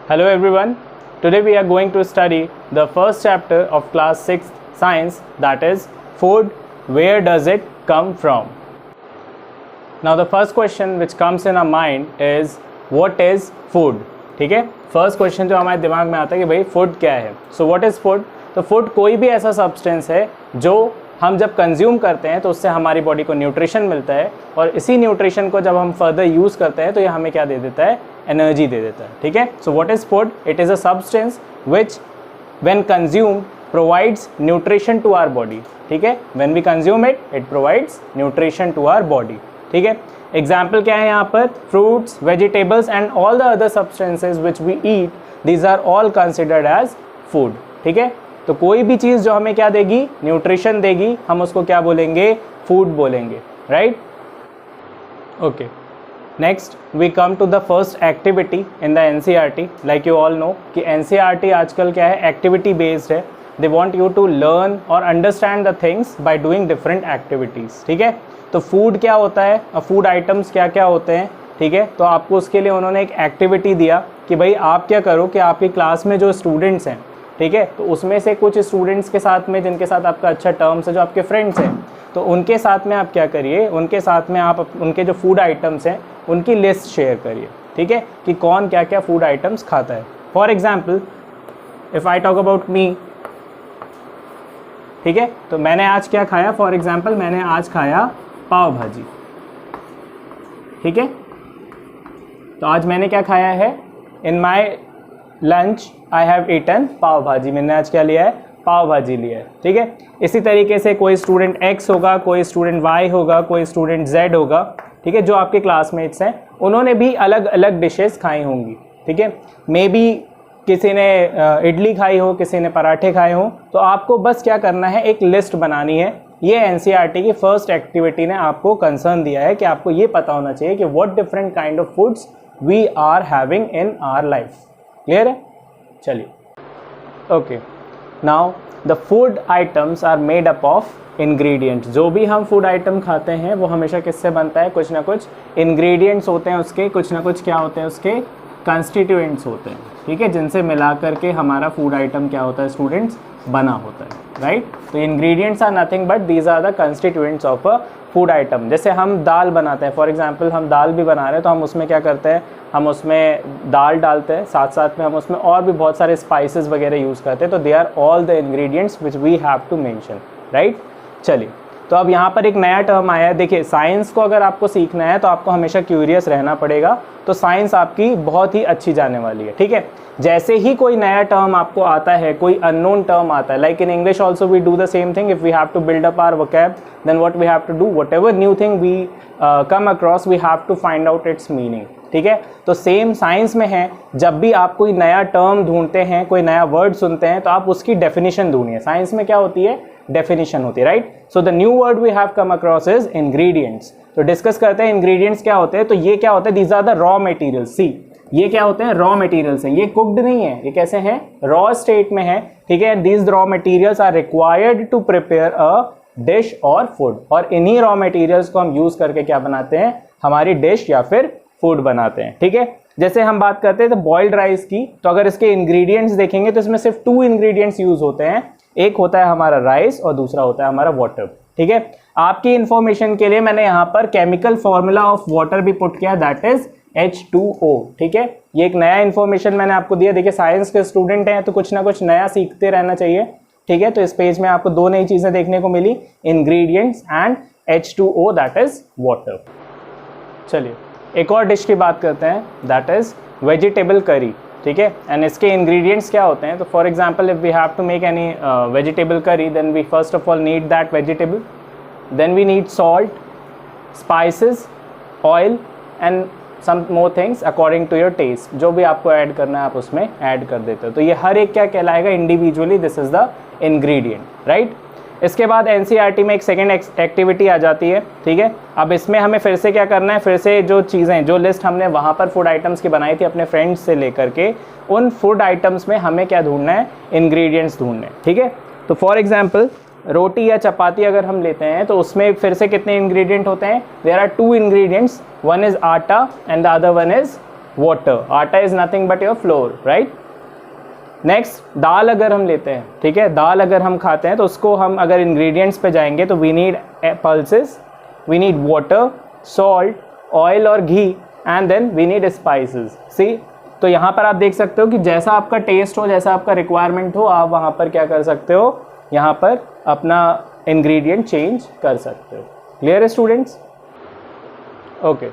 Hello everyone. Today we are going to study the first chapter of class 6 science, that is food. Where does it come from? Now the first question which comes in our mind is what is food? ठीक है, first question जो हमारे दिमाग में आता है कि भाई फूड क्या है. So what is food? तो फूड कोई भी ऐसा सब्सटेंस है जो हम जब कंज्यूम करते हैं तो उससे हमारी बॉडी को न्यूट्रिशन मिलता है, और इसी न्यूट्रिशन को जब हम फर्दर यूज़ करते हैं तो ये हमें क्या दे देता है? एनर्जी दे देता है. ठीक है. So what is food? It is a substance which when consumed provides nutrition to our body. ठीक है, when we consume it provides nutrition to our body. ठीक है. एग्जाम्पल क्या है यहाँ पर? Fruits, vegetables and all the other substances which we eat, these are all considered as food. ठीक है. तो कोई भी चीज़ जो हमें क्या देगी? न्यूट्रिशन देगी, हम उसको क्या बोलेंगे? फूड बोलेंगे. Right. Okay. Next we come to the first activity in the NCERT. Like you all know कि एनसीईआरटी आजकल क्या है? एक्टिविटी बेस्ड है. They want you to learn और understand the things by doing different activities. ठीक है. तो food क्या होता है और फूड आइटम्स क्या क्या होते हैं. ठीक है. तो आपको उसके लिए उन्होंने एक एक्टिविटी दिया कि भाई आप क्या करो कि आपकी क्लास में जो स्टूडेंट्स हैं, ठीक है, तो उसमें से कुछ स्टूडेंट्स के साथ में जिनके साथ आपका अच्छा टर्म्स है, जो आपके फ्रेंड्स हैं, तो उनके साथ में आप क्या करिए, उनके साथ में आप उनके जो फूड आइटम्स हैं उनकी लिस्ट शेयर करिए. ठीक है, कि कौन क्या क्या फूड आइटम्स खाता है. For example if I talk about me, ठीक है, तो मैंने आज क्या खाया? फॉर एग्जाम्पल मैंने आज खाया पाव भाजी. ठीक है. तो आज मैंने क्या खाया है? In my lunch I have eaten pav bhaji. मैंने आज क्या लिया है? पाव भाजी लिया है. ठीक है. इसी तरीके से कोई स्टूडेंट एक्स होगा, कोई स्टूडेंट वाई होगा, कोई स्टूडेंट जेड होगा. ठीक है. जो आपके क्लासमेट्स हैं उन्होंने भी अलग अलग डिशेस खाई होंगी. ठीक है. मे बी किसी ने इडली खाई हो, किसी ने पराठे खाए हो. तो आपको बस क्या करना है? एक लिस्ट बनानी है. ये एनसीईआरटी की फर्स्ट एक्टिविटी ने आपको कंसर्न दिया है कि आपको ये पता होना चाहिए कि what different kind of foods we are having in our life. Clear है? चलिए. Okay. Now the food items are made up of ingredients. जो भी हम फूड आइटम खाते हैं वो हमेशा किससे बनता है? कुछ ना कुछ इंग्रेडिएंट्स होते हैं उसके, कुछ ना कुछ क्या होते हैं उसके? कंस्टिट्यूएंट्स होते हैं. ठीक है, जिनसे मिला करके हमारा फूड आइटम क्या होता है स्टूडेंट्स? बना होता है. राइट. तो ingredients are nothing but these are the constituents of a food item. जैसे हम दाल बनाते हैं, फॉर एग्जांपल हम दाल भी बना रहे हैं, तो हम उसमें क्या करते हैं? हम उसमें दाल डालते हैं, साथ साथ में हम उसमें और भी बहुत सारे स्पाइसेस वगैरह यूज़ करते हैं. तो they are all the ingredients which we have to mention. Right. चलिए. तो अब यहाँ पर एक नया टर्म आया है. देखिए, साइंस को अगर आपको सीखना है तो आपको हमेशा क्यूरियस रहना पड़ेगा. तो साइंस आपकी बहुत ही अच्छी जाने वाली है. ठीक है. जैसे ही कोई नया टर्म आपको आता है, कोई अननोन टर्म आता है, like in English also we do the same thing. If we have to build up our vocab, then what we have to do, whatever new thing we come across, we have to find out its meaning. ठीक है. तो same science में है, जब भी आप कोई नया टर्म ढूंढते हैं, कोई नया वर्ड सुनते हैं, तो आप उसकी डेफिनेशन ढूंढिए. साइंस में क्या होती है? डेफिनेशन होती है. Right. So the new word we have come across is ingredients. तो डिस्कस करते हैं इंग्रेडिएंट्स क्या होते हैं. तो ये क्या होते हैं? These are the raw materials. See, ये क्या होते हैं? रॉ मटेरियल्स हैं. ये कुक्ड नहीं है, ये कैसे हैं? रॉ स्टेट में है. ठीक है. These raw materials are required to prepare a dish और फूड. और इन्हीं रॉ मटेरियल्स को हम यूज करके क्या बनाते हैं? हमारी डिश या फिर फूड बनाते हैं. ठीक है. जैसे हम बात करते हैं तो बॉइल्ड राइस की, तो अगर इसके इंग्रेडिएंट्स देखेंगे तो इसमें सिर्फ 2 इंग्रेडिएंट्स यूज होते हैं. एक होता है हमारा राइस और दूसरा होता है हमारा वाटर. ठीक है. आपकी इंफॉर्मेशन के लिए मैंने यहाँ पर केमिकल फॉर्मूला ऑफ वाटर भी पुट किया, दैट इज H2O. ठीक है. ये एक नया इन्फॉर्मेशन मैंने आपको दिया. देखिए, साइंस के स्टूडेंट हैं तो कुछ ना कुछ नया सीखते रहना चाहिए. ठीक है. तो इस पेज में आपको 2 नई चीजें देखने को मिली, ingredients and H2O, that is water. चलिए एक और डिश की बात करते हैं, दैट इज वेजिटेबल करी. ठीक है. एंड इसके इंग्रेडिएंट्स क्या होते हैं? तो for example if we have to make any vegetable curry, then we first of all need that vegetable, then we need salt, spices, oil and some more things according to your taste. जो भी आपको add करना है आप उसमें add कर देते हो. तो ये हर एक क्या कहलाएगा? Individually this is the ingredient. Right. इसके बाद एनसीईआरटी में एक सेकेंड एक्टिविटी आ जाती है. ठीक है. अब इसमें हमें फिर से क्या करना है? फिर से जो चीज़ें, जो लिस्ट हमने वहाँ पर फूड आइटम्स की बनाई थी अपने फ्रेंड्स से लेकर के, उन फूड आइटम्स में हमें क्या ढूंढना है? इंग्रेडिएंट्स ढूंढने. ठीक है. तो फॉर एग्जाम्पल रोटी या चपाती अगर हम लेते हैं तो उसमें फिर से कितने इंग्रेडिएंट होते हैं? There are 2 ingredients. One is atta and the other one is water, atta is nothing but your flour, right. Next दाल अगर हम लेते हैं, ठीक है, दाल अगर हम खाते हैं तो उसको हम अगर इंग्रेडिएंट्स पे जाएंगे तो we need pulses, we need water, salt, oil और ghee and then we need spices. See, तो यहाँ पर आप देख सकते हो कि जैसा आपका टेस्ट हो, जैसा आपका रिक्वायरमेंट हो, आप वहाँ पर क्या कर सकते हो, यहाँ पर अपना इंग्रेडिएंट चेंज कर सकते हो। क्लियर है students? Okay,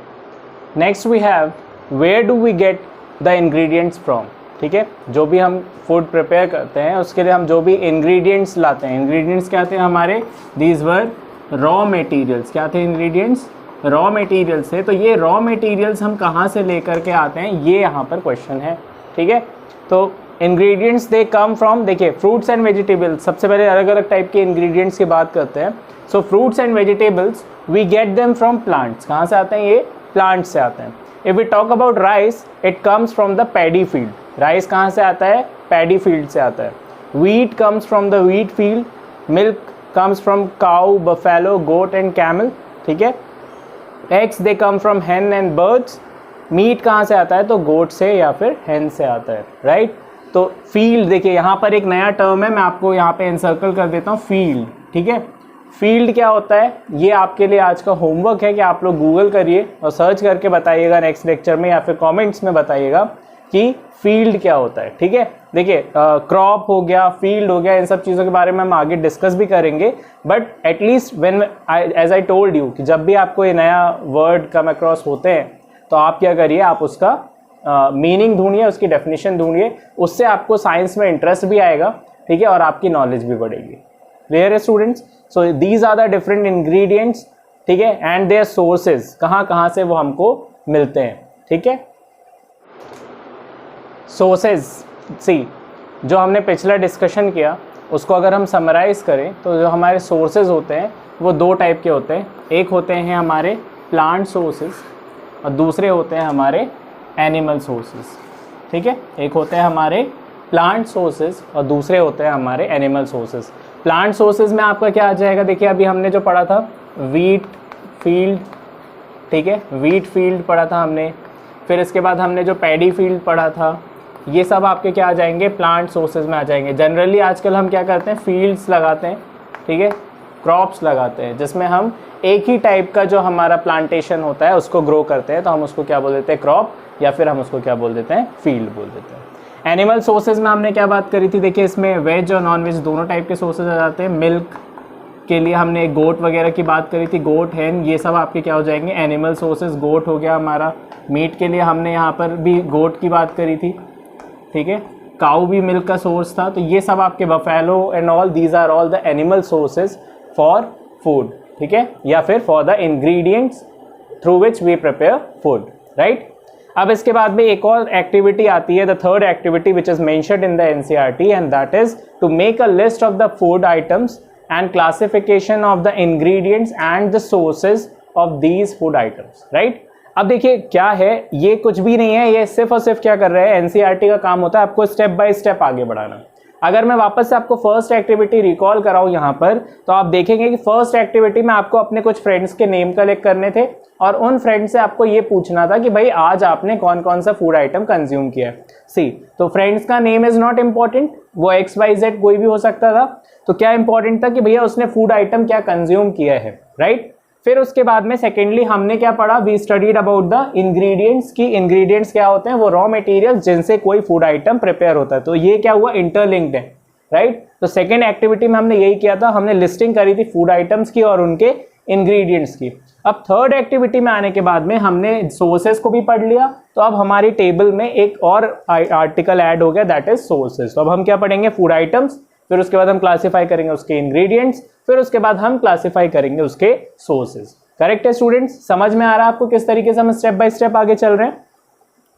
next we have where do we get the ingredients from. ठीक है, जो भी हम फूड प्रिपेयर करते हैं उसके लिए हम जो भी इंग्रेडिएंट्स लाते हैं, इंग्रेडिएंट्स क्या थे हमारे, दीज वर रॉ मटेरियल्स। क्या थे इंग्रेडिएंट्स? रॉ मटेरियल्स है। तो ये रॉ मटेरियल्स हम कहाँ से लेकर के आते हैं, ये यहाँ पर क्वेश्चन है। ठीक है, तो इंग्रेडिएंट्स दे कम फ्रॉम, देखिए फ्रूट्स एंड वेजिटेबल्स, सबसे पहले अलग अलग टाइप के इंग्रेडिएंट्स की बात करते हैं। So fruits and vegetables we get them from plants. कहाँ से आते हैं? ये प्लांट्स से आते हैं। If we talk about rice, it comes from the paddy field. Rice कहाँ से आता है? पैडी फील्ड से आता है। Wheat comes from the wheat field. Milk comes from cow, buffalo, goat and camel. ठीक है, eggs they come from hen and birds. Meat कहाँ से आता है? तो गोट से या फिर hen से आता है, राइट। तो फील्ड, देखिए यहाँ पर एक नया टर्म है, मैं आपको यहाँ पे एनसर्कल कर देता हूँ, फील्ड। ठीक है, फील्ड क्या होता है, ये आपके लिए आज का होमवर्क है कि आप लोग गूगल करिए और सर्च करके बताइएगा नेक्स्ट लेक्चर में, या फिर कमेंट्स में बताइएगा कि फील्ड क्या होता है। ठीक है, देखिए क्रॉप हो गया, फील्ड हो गया, इन सब चीज़ों के बारे में हम आगे डिस्कस भी करेंगे। But at least when as I told you कि जब भी आपको ये नया वर्ड कम अक्रॉस होते हैं तो आप क्या करिए, आप उसका मीनिंग ढूंढिए, उसकी डेफिनेशन ढूंढिए, उससे आपको साइंस में इंटरेस्ट भी आएगा। ठीक है, और आपकी नॉलेज भी बढ़ेगी। क्लियर है students? So these are the different ingredients. ठीक है, एंड देयर सोर्सेज, कहाँ कहाँ से वो हमको मिलते हैं। ठीक है, सोर्सेज, सी जो हमने पिछला डिस्कशन किया उसको अगर हम समराइज़ करें तो जो हमारे सोर्सेज होते हैं वो दो टाइप के होते हैं। एक होते हैं हमारे प्लांट सोर्सेज और दूसरे होते हैं हमारे एनिमल सोर्सेज। ठीक है, एक होते हैं हमारे प्लांट सोर्सेज और दूसरे होते हैं हमारे एनिमल सोर्सेज। प्लांट सोर्सेज में आपका क्या आ जाएगा, देखिए अभी हमने जो पढ़ा था वीट फील्ड। ठीक है, वीट फील्ड पढ़ा था हमने, फिर इसके बाद हमने जो पैडी फील्ड पढ़ा था, ये सब आपके क्या आ जाएंगे, प्लांट सोर्सेज में आ जाएंगे। जनरली आजकल हम क्या करते हैं, फील्ड्स लगाते हैं। ठीक है, क्रॉप्स लगाते हैं जिसमें हम एक ही टाइप का जो हमारा प्लांटेशन होता है उसको ग्रो करते हैं, तो हम उसको क्या बोल देते हैं, क्रॉप, या फिर हम उसको क्या बोल देते हैं, फील्ड बोल देते हैं। एनिमल सोर्सेज में हमने क्या बात करी थी, देखिए इसमें वेज और नॉन वेज दोनों टाइप के सोर्सेज आ जाते हैं। मिल्क के लिए हमने गोट वगैरह की बात करी थी, गोट, hen, ये सब आपके क्या हो जाएंगे, एनिमल सोर्सेज। गोट हो गया हमारा। मीट के लिए हमने यहाँ पर भी गोट की बात करी थी। ठीक है, काऊ भी मिल्क का सोर्स था। तो ये सब आपके buffalo and all, these are all the animal sources for food. ठीक है, या फिर for the ingredients through which we prepare food, right. अब इसके बाद में एक और एक्टिविटी आती है, the third activity which is mentioned in the NCERT, and that is to make a list of the food items and classification of the ingredients and the sources of these food items, right. अब देखिए क्या है, ये कुछ भी नहीं है, ये सिर्फ और सिर्फ क्या कर रहे हैं, एनसीईआरटी का काम होता है आपको स्टेप बाय स्टेप आगे बढ़ाना। अगर मैं वापस से आपको फर्स्ट एक्टिविटी रिकॉल कराऊं यहाँ पर, तो आप देखेंगे कि फर्स्ट एक्टिविटी में आपको अपने कुछ फ्रेंड्स के नेम कलेक्ट करने थे और उन फ्रेंड से आपको ये पूछना था कि भाई आज आपने कौन कौन सा फूड आइटम कंज्यूम किया है। सी, तो फ्रेंड्स का नेम इज नॉट इम्पॉर्टेंट, वो XYZ कोई भी हो सकता था। तो क्या इंपॉर्टेंट था कि भैया उसने फूड आइटम क्या कंज्यूम किया है, राइट। फिर उसके बाद में सेकेंडली हमने क्या पढ़ा, we studied about the ingredients की इंग्रेडिएंट्स क्या होते हैं, वो रॉ मटेरियल्स जिनसे कोई फूड आइटम प्रिपेयर होता है। तो ये क्या हुआ, इंटरलिंक्ड है, राइट। तो सेकेंड एक्टिविटी में हमने यही किया था, हमने लिस्टिंग करी थी फूड आइटम्स की और उनके इंग्रेडिएंट्स की। अब थर्ड एक्टिविटी में आने के बाद में हमने सोर्सेज को भी पढ़ लिया, तो अब हमारी टेबल में एक और आर्टिकल ऐड हो गया, दैट इज सोर्सेज। तो अब हम क्या पढ़ेंगे, फूड आइटम्स, फिर उसके बाद हम क्लासीफाई करेंगे उसके इंग्रेडिएंट्स, फिर उसके बाद हम क्लासीफाई करेंगे उसके सोर्सेज। करेक्ट है स्टूडेंट्स? समझ में आ रहा है आपको किस तरीके से हम स्टेप बाय स्टेप आगे चल रहे हैं।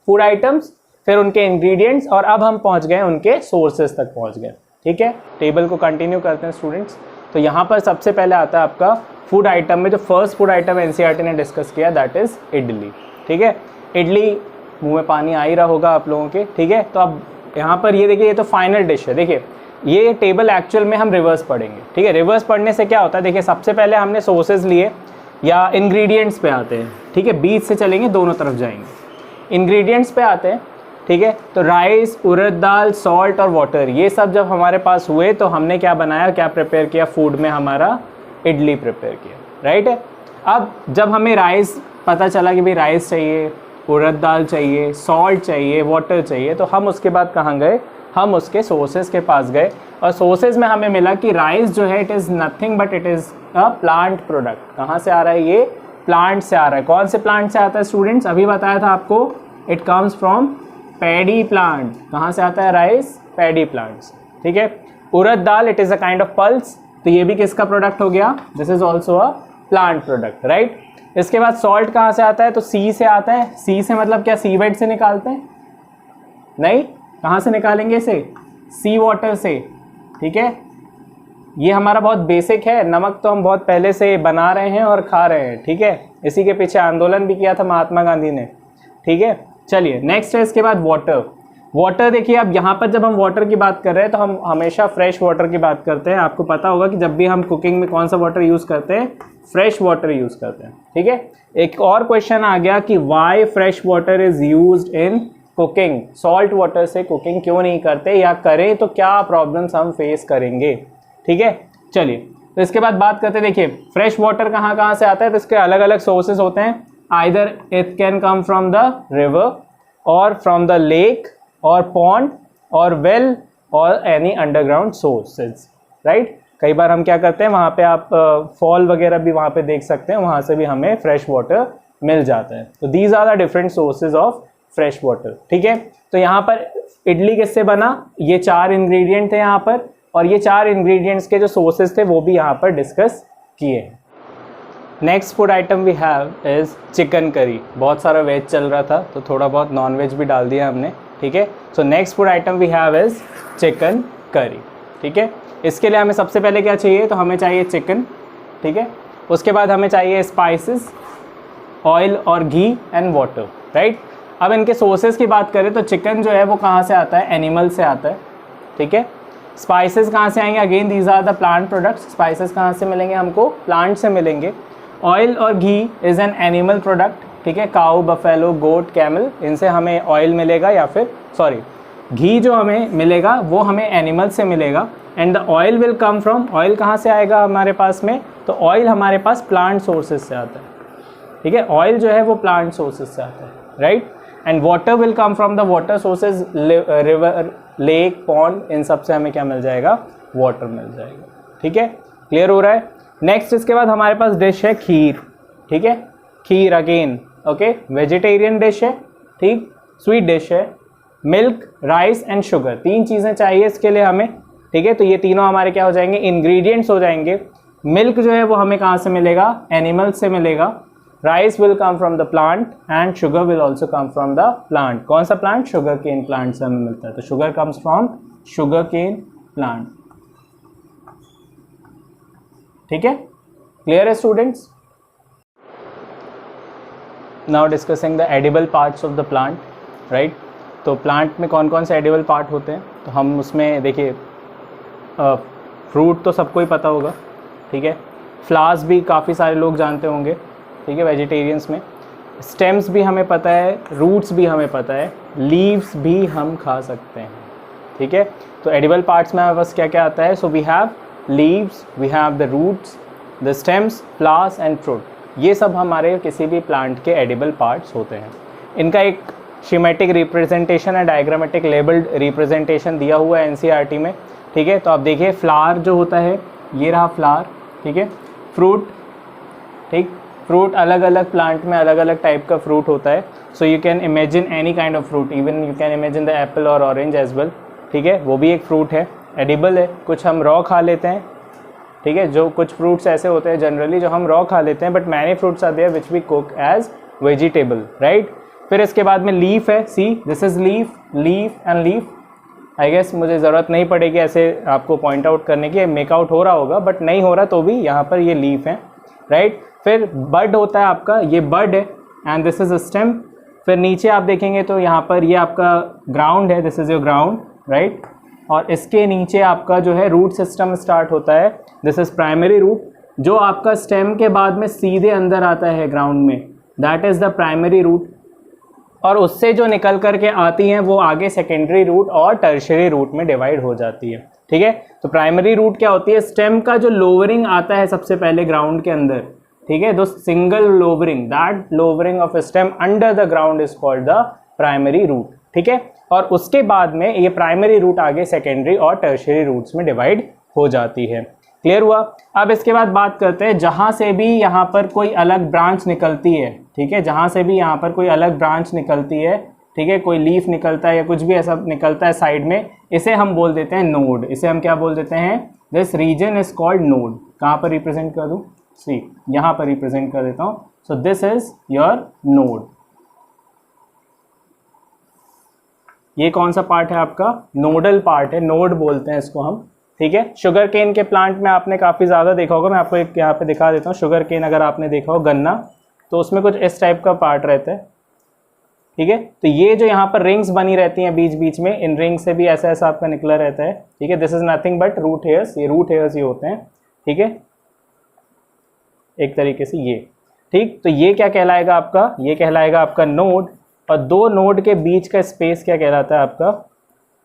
फूड आइटम्स, फिर उनके इंग्रेडिएंट्स, और अब हम पहुंच गए उनके सोर्सेज तक पहुंच गए। ठीक है, टेबल को कंटिन्यू करते हैं स्टूडेंट्स। तो यहाँ पर सबसे पहले आता है आपका फूड आइटम में जो फर्स्ट फूड आइटम एनसीईआरटी ने डिस्कस किया, दैट इज इडली। ठीक है, इडली, मुंह में पानी आ ही रहा होगा आप लोगों के। ठीक है, तो अब यहाँ पर ये देखिए, ये तो फाइनल डिश है। देखिए ये टेबल एक्चुअल में हम रिवर्स पढ़ेंगे। ठीक है, रिवर्स पढ़ने से क्या होता है, देखिए सबसे पहले हमने सोर्सेज लिए या इंग्रेडिएंट्स पे आते हैं। ठीक है, बीच से चलेंगे, दोनों तरफ जाएंगे। इंग्रेडिएंट्स पे आते हैं, ठीक है। तो राइस, उड़द दाल, सॉल्ट और वाटर, ये सब जब हमारे पास हुए तो हमने क्या बनाया, क्या प्रिपेयर किया फूड में, हमारा इडली प्रिपेयर किया, राइट है। अब जब हमें राइस पता चला कि भाई राइस चाहिए, उड़द दाल चाहिए, सॉल्ट चाहिए, वाटर चाहिए, तो हम उसके बाद कहाँ गए, हम उसके सोर्सेज के पास गए और सोर्सेज में हमें मिला कि राइस जो है it is nothing but it is a plant product. कहाँ से आ रहा है, ये प्लांट से आ रहा है। कौन से प्लांट से आता है स्टूडेंट्स, अभी बताया था आपको, it comes from paddy plant. कहाँ से आता है राइस, पैडी प्लांट्स, ठीक है। Urad dal it is a kind of pulse, तो ये भी किसका प्रोडक्ट हो गया, this is also a plant product, right. इसके बाद सॉल्ट कहाँ से आता है, तो सी से आता है। सी से मतलब क्या, सीवेड से निकालते हैं, नहीं, कहाँ से निकालेंगे इसे, सी वाटर से, ठीक है। ये हमारा बहुत बेसिक है, नमक तो हम बहुत पहले से बना रहे हैं और खा रहे हैं, ठीक है। इसी के पीछे आंदोलन भी किया था महात्मा गांधी ने, ठीक है। चलिए नेक्स्ट है इसके बाद वाटर। वाटर देखिए, अब यहाँ पर जब हम वाटर की बात कर रहे हैं तो हम हमेशा फ्रेश वाटर की बात करते हैं। आपको पता होगा कि जब भी हम कुकिंग में कौन सा वाटर यूज़ करते हैं, फ्रेश वाटर यूज़ करते हैं, ठीक है। एक और क्वेश्चन आ गया कि why fresh water is used in cooking, salt water से कुकिंग क्यों नहीं करते, या करें तो क्या प्रॉब्लम्स हम फेस करेंगे, ठीक है। चलिए तो इसके बाद बात करते हैं, देखिए फ्रेश वाटर कहाँ कहाँ से आता है, तो इसके अलग अलग सोर्सेज होते हैं। Either it can come from the river और फ्रॉम द लेक और पॉन्ड और वेल और एनी अंडरग्राउंड सोर्सेज, राइट। कई बार हम क्या करते हैं, वहाँ पे आप फॉल वगैरह भी वहाँ पे देख सकते हैं, वहाँ से भी हमें फ्रेश वाटर मिल जाता है। तो these are the different sources of fresh water, ठीक है। तो यहाँ पर इडली किससे बना, ये 4 इंग्रेडिएंट थे यहाँ पर, और ये 4 इंग्रेडिएंट्स के जो सोर्सेज थे वो भी यहाँ पर डिस्कस किए हैं। Next food item we have is chicken curry. बहुत सारा वेज चल रहा था तो थोड़ा बहुत नॉन वेज भी डाल दिया हमने, ठीक है। So next food item we have is chicken curry, ठीक है। इसके लिए हमें सबसे पहले क्या चाहिए, तो हमें चाहिए चिकन, ठीक है। उसके बाद हमें चाहिए स्पाइसेस, ऑयल और घी एंड वाटर, राइट। अब इनके सोर्सेज की बात करें तो चिकन जो है वो कहाँ से आता है, एनिमल से आता है, ठीक है। स्पाइसेस कहाँ से आएंगे, again these are the plant products. Spices कहाँ से मिलेंगे हमको, प्लांट से मिलेंगे। ऑयल और ghee is an animal product, ठीक है। काऊ, बफेलो, गोट, कैमल, इनसे हमें ऑयल मिलेगा, या फिर सॉरी घी जो हमें मिलेगा वो हमें एनिमल से मिलेगा। And the oil will come from, oil कहाँ से आएगा हमारे पास में, तो ऑयल हमारे पास प्लांट सोर्सेज से आता है, ठीक है। ऑयल जो है वो प्लांट सोर्सेज से आता है, right. And water will come from the water sources, river, lake, pond, इन सब से हमें क्या मिल जाएगा, वाटर मिल जाएगा, ठीक है। क्लियर हो रहा है। नेक्स्ट इसके बाद हमारे पास डिश है खीर, ठीक है। खीर अगेन ओके, वेजिटेरियन डिश है, ठीक, स्वीट डिश है। मिल्क, राइस एंड शुगर, 3 चीज़ें चाहिए इसके लिए हमें, ठीक है। तो ये तीनों हमारे क्या हो जाएंगे, इंग्रेडिएंट्स हो जाएंगे। मिल्क जो है वो हमें कहाँ से मिलेगा, एनिमल से मिलेगा। Rice will come from the plant and sugar will also come from the plant. कौन सा प्लांट, शुगर केन प्लांट से हमें मिलता है, तो sugar comes from sugar cane plant, ठीक है। क्लियर है students. Now discussing the edible parts of the plant, right. तो प्लांट में कौन कौन से एडिबल पार्ट होते हैं, तो हम उसमें देखिए फ्रूट तो सबको ही पता होगा, ठीक है। फ्लावर्स भी काफ़ी सारे लोग जानते होंगे, ठीक है, वेजिटेरियंस में। स्टेम्स भी हमें पता है, रूट्स भी हमें पता है, लीव्स भी हम खा सकते हैं, ठीक है। तो एडिबल पार्ट्स में हमारे पास क्या क्या आता है, so we have leaves, we have the roots, the stems, flowers and fruit. ये सब हमारे किसी भी प्लांट के एडिबल पार्ट्स होते हैं। इनका एक शिमेटिक रिप्रेजेंटेशन है, डायग्रामेटिक लेबल्ड रिप्रेजेंटेशन दिया हुआ है एनसीईआरटी में, ठीक है। तो आप देखिए फ्लावर जो होता है, ये रहा फ्लावर, ठीक है। फ्रूट, ठीक, फ्रूट अलग अलग प्लांट में अलग अलग टाइप का फ्रूट होता है। So you can imagine any kind of fruit, even you can imagine the Apple और ऑरेंज एज वेल, ठीक है। वो भी एक फ्रूट है, एडिबल है। कुछ हम रॉ खा लेते हैं, ठीक है। जो कुछ फ्रूट्स ऐसे होते हैं जनरली जो हम रॉ खा लेते हैं, but many fruits are there which we cook as vegetable, right. फिर इसके बाद में लीफ है, see this is leaf, leaf and leaf. I guess मुझे ज़रूरत नहीं पड़ेगी ऐसे आपको पॉइंट आउट करने की, मेकआउट हो रहा होगा, बट नहीं हो रहा तो भी यहाँ पर ये लीफ है, राइट। फिर बड होता है आपका, ये बड है and this is a stem. फिर नीचे आप देखेंगे तो यहाँ पर ये आपका ग्राउंड है, this is your ground, right. और इसके नीचे आपका जो है रूट सिस्टम स्टार्ट होता है, दिस इज प्राइमरी रूट, जो आपका स्टेम के बाद में सीधे अंदर आता है ग्राउंड में, that is the primary root. और उससे जो निकल करके आती हैं वो आगे सेकेंडरी रूट और टर्शियरी रूट में डिवाइड हो जाती है। ठीक है, तो प्राइमरी रूट क्या होती है, स्टेम का जो लोवरिंग आता है सबसे पहले ग्राउंड के अंदर, ठीक है, दो single lowering, that lowering of stem under the ground is called the primary root. ठीक है, और उसके बाद में ये प्राइमरी रूट आगे सेकेंडरी और टर्शियरी रूट्स में डिवाइड हो जाती है। क्लियर हुआ। अब इसके बाद बात करते हैं जहाँ से भी यहाँ पर कोई अलग ब्रांच निकलती है, ठीक है, जहाँ से भी यहाँ पर कोई अलग ब्रांच निकलती है, ठीक है, कोई लीफ निकलता है या कुछ भी ऐसा निकलता है साइड में, इसे हम बोल देते हैं नोड। इसे हम क्या बोल देते हैं, this region is called node. कहाँ पर रिप्रेजेंट कर दूँ, सी यहाँ पर रिप्रेजेंट कर देता हूँ। So this is your node. ये कौन सा पार्ट है आपका, नोडल पार्ट है, नोड बोलते हैं इसको हम। ठीक है, शुगर केन के प्लांट में आपने काफ़ी ज़्यादा देखा होगा, मैं आपको एक यहाँ पे दिखा देता हूँ। शुगर केन अगर आपने देखा हो, गन्ना, तो उसमें कुछ इस टाइप का पार्ट रहता है। ठीक है, तो ये जो यहाँ पर रिंग्स बनी रहती हैं बीच बीच में, इन रिंग से भी ऐसा ऐसा आपका निकला रहता है। ठीक है, this is nothing but root hairs, ये रूट हेयर्स ही होते हैं। ठीक है, एक तरीके से ये, ठीक, तो ये क्या कहलाएगा आपका, ये कहलाएगा आपका नोड। और दो नोड के बीच का स्पेस क्या कहलाता है आपका,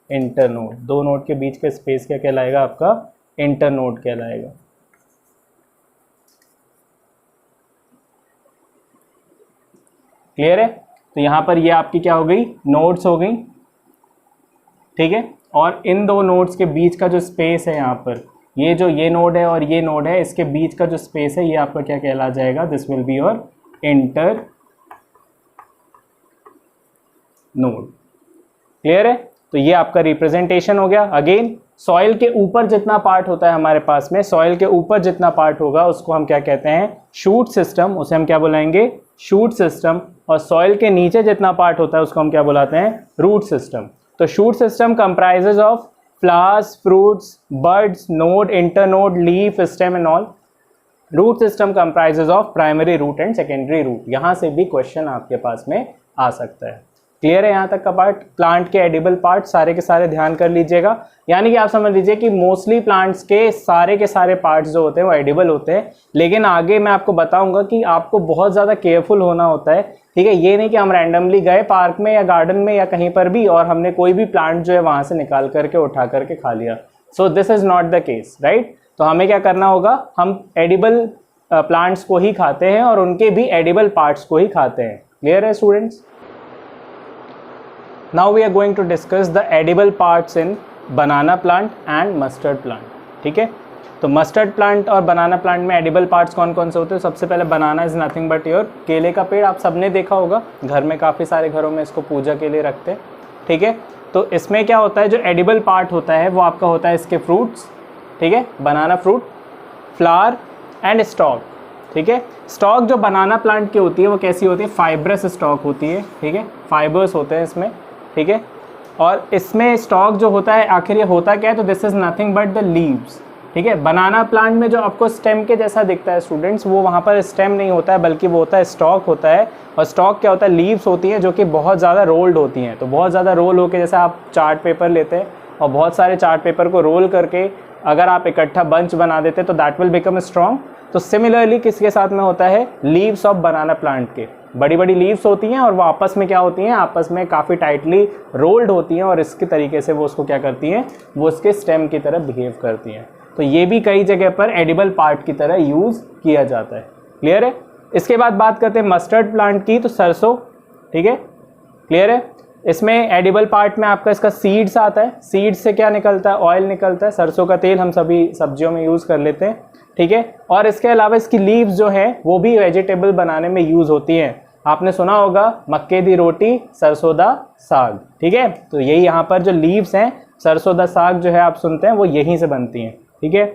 इंटरनोड। दो नोड के बीच का स्पेस क्या कहलाएगा आपका, इंटरनोड कहलाएगा। क्लियर है, तो यहां पर ये आपकी क्या हो गई, नोड्स हो गई। ठीक है, और इन दो नोड्स के बीच का जो स्पेस है यहाँ पर, ये जो ये नोड है और ये नोड है, इसके बीच का जो स्पेस है ये आपका क्या कहला जाएगा, this will be your inter node. Clear है, तो ये आपका रिप्रेजेंटेशन हो गया। अगेन सॉइल के ऊपर जितना पार्ट होता है हमारे पास में, सॉइल के ऊपर जितना पार्ट होगा उसको हम क्या कहते हैं, शूट सिस्टम, उसे हम क्या बुलाएंगे, शूट सिस्टम। और सॉइल के नीचे जितना पार्ट होता है उसको हम क्या बुलाते हैं, रूट सिस्टम। तो shoot system comprises of flowers, fruits, buds, node, internode, leaf, stem and all. Root system comprises of primary root and secondary root. यहाँ से भी क्वेश्चन आपके पास में आ सकता है। क्लियर है यहाँ तक का पार्ट। प्लांट के एडिबल पार्ट सारे के सारे ध्यान कर लीजिएगा, यानी कि आप समझ लीजिए कि मोस्टली प्लांट्स के सारे पार्ट्स जो होते हैं वो एडिबल होते हैं। लेकिन आगे मैं आपको बताऊंगा कि आपको बहुत ज़्यादा केयरफुल होना होता है। ठीक है, ये नहीं कि हम रैंडमली गए पार्क में या गार्डन में या कहीं पर भी और हमने कोई भी प्लांट जो है वहाँ से निकाल करके उठा करके खा लिया। So this is not the case, right. तो हमें क्या करना होगा, हम एडिबल प्लांट्स को ही खाते हैं और उनके भी एडिबल पार्ट्स को ही खाते हैं। क्लियर है students. Now we are going to discuss the edible parts in banana plant and mustard plant. ठीक है, तो मस्टर्ड प्लांट और बनाना प्लांट में एडिबल पार्ट्स कौन कौन से होते हैं। सबसे पहले बनाना इज नथिंग बट योर, केले का पेड़, आप सबने देखा होगा, घर में काफ़ी सारे घरों में इसको पूजा के लिए रखते हैं। ठीक है, तो इसमें क्या होता है, जो एडिबल पार्ट होता है वो आपका होता है इसके फ्रूट्स। ठीक है, बनाना फ्रूट, फ्लावर एंड स्टॉक। ठीक है, स्टॉक जो बनाना प्लांट की होती है वो कैसी होती है, फाइब्रस स्टॉक होती है। ठीक है, फाइबर्स होते हैं इसमें। ठीक है, और इसमें स्टॉक जो होता है आखिर ये होता क्या है, तो this is nothing but the leaves. ठीक है, बनाना प्लांट में जो आपको स्टेम के जैसा दिखता है स्टूडेंट्स, वो वहाँ पर स्टेम नहीं होता है बल्कि वो होता है स्टॉक होता है। और स्टॉक क्या होता है, लीव्स होती हैं जो कि बहुत ज़्यादा रोल्ड होती हैं। तो बहुत ज़्यादा रोल होकर, जैसे आप चार्ट पेपर लेते हैं और बहुत सारे चार्ट पेपर को रोल करके अगर आप इकट्ठा बंच बना देते तो दैट विल बिकम स्ट्रॉन्ग। तो सिमिलरली किसके साथ में होता है, लीव्स ऑफ बनाना प्लांट के बड़ी बड़ी लीव्स होती हैं और वो आपस में क्या होती हैं, आपस में काफ़ी टाइटली रोल्ड होती हैं और इसके तरीके से वो उसको क्या करती हैं, वो उसके स्टेम की तरह बिहेव करती हैं। तो ये भी कई जगह पर एडिबल पार्ट की तरह यूज़ किया जाता है। क्लियर है। इसके बाद बात करते हैं मस्टर्ड प्लांट की, तो सरसों। ठीक है, क्लियर है। इसमें एडिबल पार्ट में आपका इसका सीड्स आता है। सीड्स से क्या निकलता है, ऑयल निकलता है। सरसों का तेल हम सभी सब्जियों में यूज़ कर लेते हैं। ठीक है, और इसके अलावा इसकी लीव्स जो है वो भी वेजिटेबल बनाने में यूज़ होती हैं। आपने सुना होगा मक्के दी रोटी सरसों दा साग। ठीक है, तो यही यहाँ पर जो लीव्स हैं, सरसों दा साग जो है आप सुनते हैं, वो यहीं से बनती हैं। ठीक है,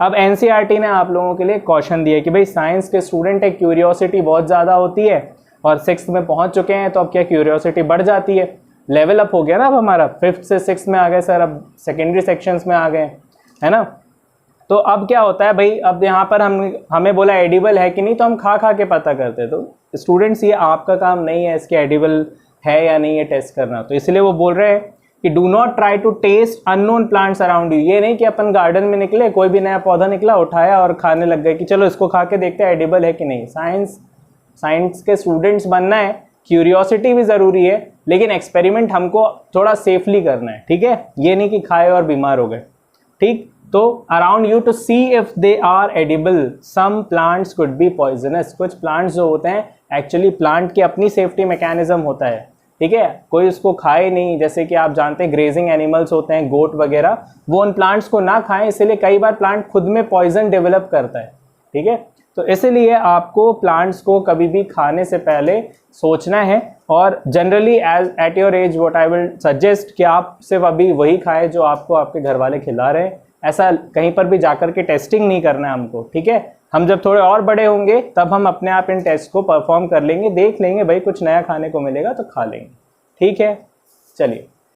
अब एनसीईआरटी ने आप लोगों के लिए क्वेश्चन दिया कि भाई साइंस के स्टूडेंट है, क्यूरियोसिटी बहुत ज़्यादा होती है और 6th में पहुँच चुके हैं, तो अब क्या क्यूरियोसिटी बढ़ जाती है, लेवल अप हो गया ना। अब हमारा 5th से 6th में आ गए सर, अब सेकेंडरी सेक्शंस में आ गए, है ना। तो अब क्या होता है भाई, अब यहाँ पर हमें बोला एडिबल है कि नहीं, तो हम खा खा के पता करते हैं। तो स्टूडेंट्स ये आपका काम नहीं है इसके एडिबल है या नहीं ये टेस्ट करना। तो इसलिए वो बोल रहे हैं कि do not try to taste unknown plants around you. ये नहीं कि अपन गार्डन में निकले, कोई भी नया पौधा निकला, उठाया और खाने लग गए कि चलो इसको खा के देखते हैं एडिबल है कि नहीं। साइंस के स्टूडेंट्स बनना है क्यूरियोसिटी भी ज़रूरी है, लेकिन एक्सपेरिमेंट हमको थोड़ा सेफली करना है, ठीक है, ये नहीं कि खाए और बीमार हो गए, ठीक। तो around you to see if they are edible, some plants could be poisonous, कुछ प्लांट्स जो होते हैं एक्चुअली प्लांट की अपनी सेफ्टी मैकेनिज्म होता है, ठीक है, कोई उसको खाए नहीं, जैसे कि आप जानते हैं ग्रेजिंग एनिमल्स होते हैं, गोट वगैरह, वो उन प्लांट्स को ना खाएं, इसलिए कई बार प्लांट खुद में पॉइजन डेवलप करता है, ठीक है। तो इसलिए आपको प्लांट्स को कभी भी खाने से पहले सोचना है, और generally as at your age what I will suggest कि आप सिर्फ अभी वही खाएं जो आपको आपके घर वाले खिला रहे हैं, ऐसा कहीं पर भी जाकर के टेस्टिंग नहीं करना है हमको, ठीक है। हम जब थोड़े और बड़े होंगे तब हम अपने आप इन टेस्ट को परफॉर्म कर लेंगे, देख लेंगे भाई कुछ नया खाने को मिलेगा तो खा लेंगे, ठीक है। चलिए।